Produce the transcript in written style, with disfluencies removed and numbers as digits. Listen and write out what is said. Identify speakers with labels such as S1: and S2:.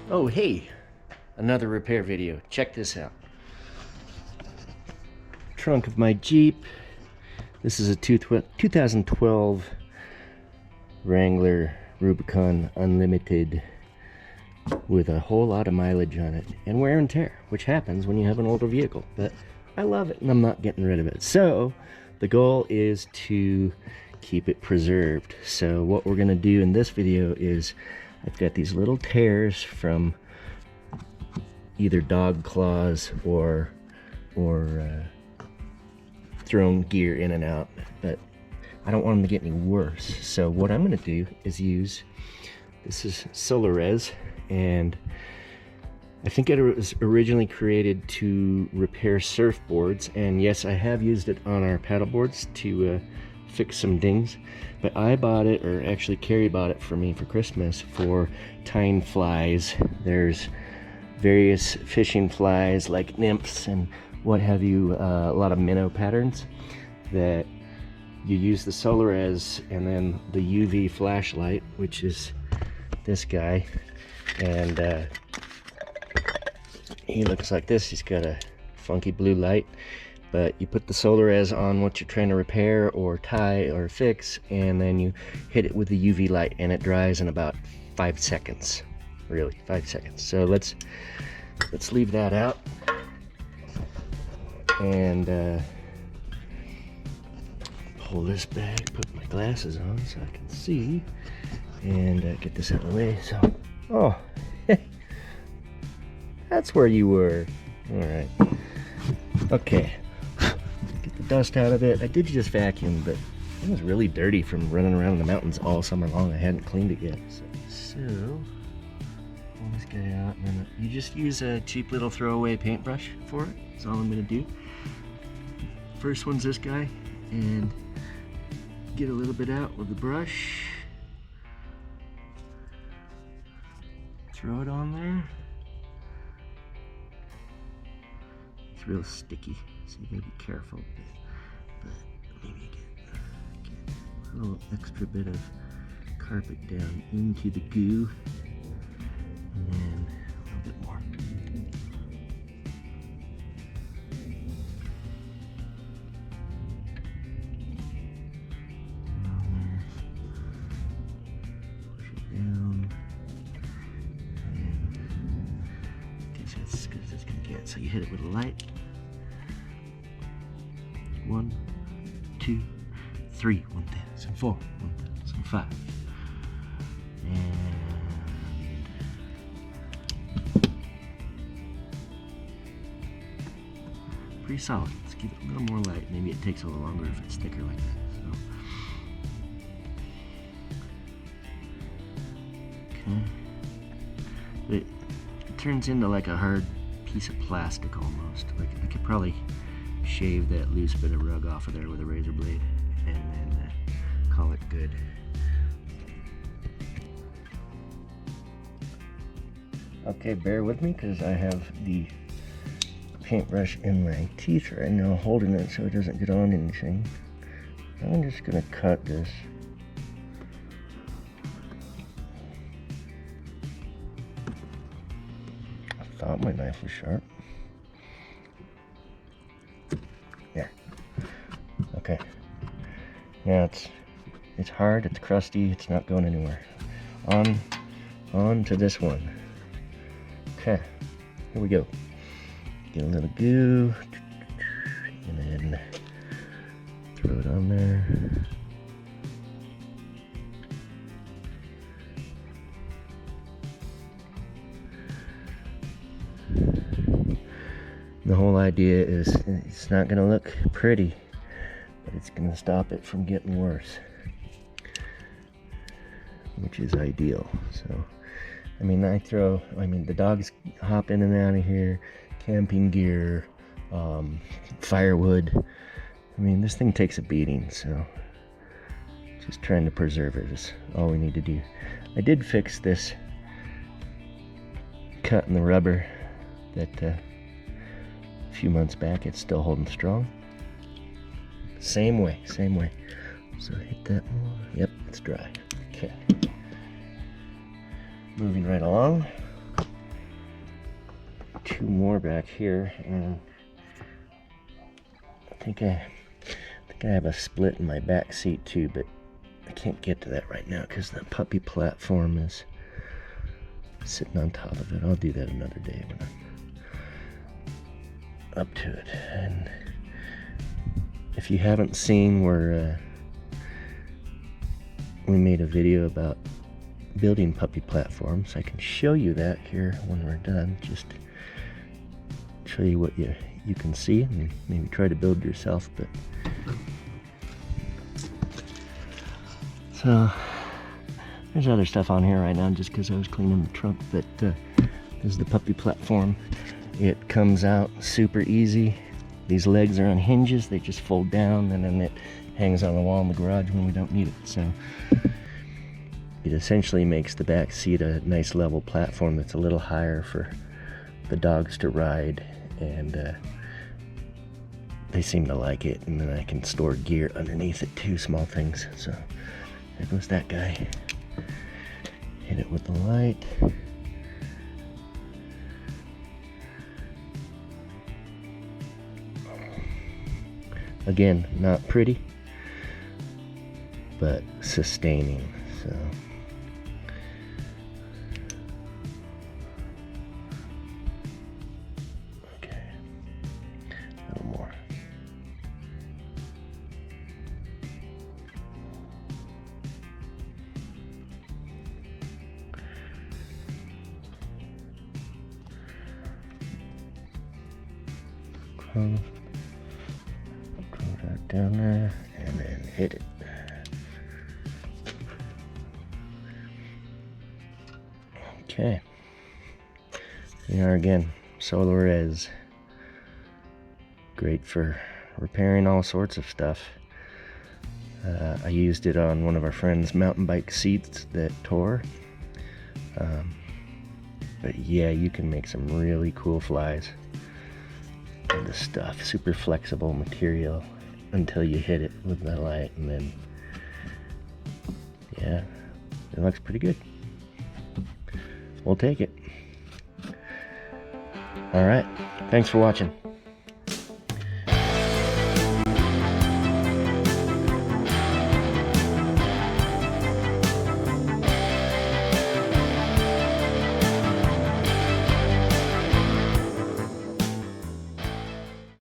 S1: Oh, hey, another repair video. Check this out. Trunk of my Jeep. This is a 2012 Wrangler Rubicon Unlimited with a whole lot of mileage on it and wear and tear, which happens when you have an older vehicle. But I love it and I'm not getting rid of it. So the goal is to keep it preserved. So what we're going to do in this video is I've got these little tears from either dog claws or thrown gear in and out, but I don't want them to get any worse. So what I'm going to do is use, this is Solarez, and I think it was originally created to repair surfboards, and yes, I have used it on our paddle boards to fix some dings, but I bought it, or actually Carrie bought it for me for Christmas, for tying flies. There's various fishing flies like nymphs and what have you, a lot of minnow patterns that you use the Solarez and then the UV flashlight, which is this guy, and he looks like this. He's got a funky blue light, but you put the Solarez on what you're trying to repair or tie or fix, and then you hit it with the UV light and it dries in about 5 seconds. Really, 5 seconds. So let's leave that out and pull this back, put my glasses on so I can see, and get this out of the way. So, oh, that's where you were. All right. Okay. Get the dust out of it. I did just vacuum, but it was really dirty from running around in the mountains all summer long. I hadn't cleaned it yet. So pull this guy out, and then you just use a cheap little throwaway paintbrush for it. That's all I'm gonna do. First one's this guy, and get a little bit out with the brush. Throw it on there. It's real sticky, so you gotta be careful. But maybe get a little extra bit of carpet down into the goo, and then a little bit more. Push it down, and that's as good as it's gonna get. So you hit it with a light. 1, 2, 3, 1004, 1005, and pretty solid. Let's give it a little more light. Maybe it takes a little longer if it's thicker like that. So, okay, it turns into like a hard piece of plastic almost. Like I could probably shave that loose bit of rug off of there with a razor blade and then call it good. Okay, bear with me because I have the paintbrush in my teeth right now, holding it so it doesn't get on anything. I'm just gonna cut this. I thought my knife was sharp. Yeah. Okay. Now it's hard, it's crusty, it's not going anywhere. On to this one. Okay, here we go. Get a little goo, and then throw it on there. The whole idea is it's not going to look pretty, but it's going to stop it from getting worse, which is ideal. So, I mean, the dogs hop in and out of here, camping gear, firewood. I mean, this thing takes a beating, so just trying to preserve it is all we need to do. I did fix this cut in the rubber that a few months back. It's still holding strong. Same way. So hit that more. Yep, it's dry. Okay. Moving right along. 2 more back here, and I think I have a split in my back seat too, but I can't get to that right now because the puppy platform is sitting on top of it. I'll do that another day when I'm up to it. And if you haven't seen where we made a video about building puppy platforms, I can show you that here when we're done. Just show you what you can see and maybe try to build yourself. But so there's other stuff on here right now just because I was cleaning the trunk, but this is the puppy platform. It comes out super easy. These legs are on hinges, they just fold down, and then it hangs on the wall in the garage when we don't need it. So it essentially makes the back seat a nice level platform that's a little higher for the dogs to ride, and they seem to like it. And then I can store gear underneath it too, small things. So there goes that guy. Hit it with the light. Again, not pretty, but sustaining. So okay, a little more. Close that down there, and then hit it. Okay, here we are again. Solar Res, great for repairing all sorts of stuff. I used it on one of our friends' mountain bike seats that tore. But yeah, you can make some really cool flies with this stuff. Super flexible material until you hit it with the light, and then yeah, it looks pretty good. We'll take it. All right, thanks for watching.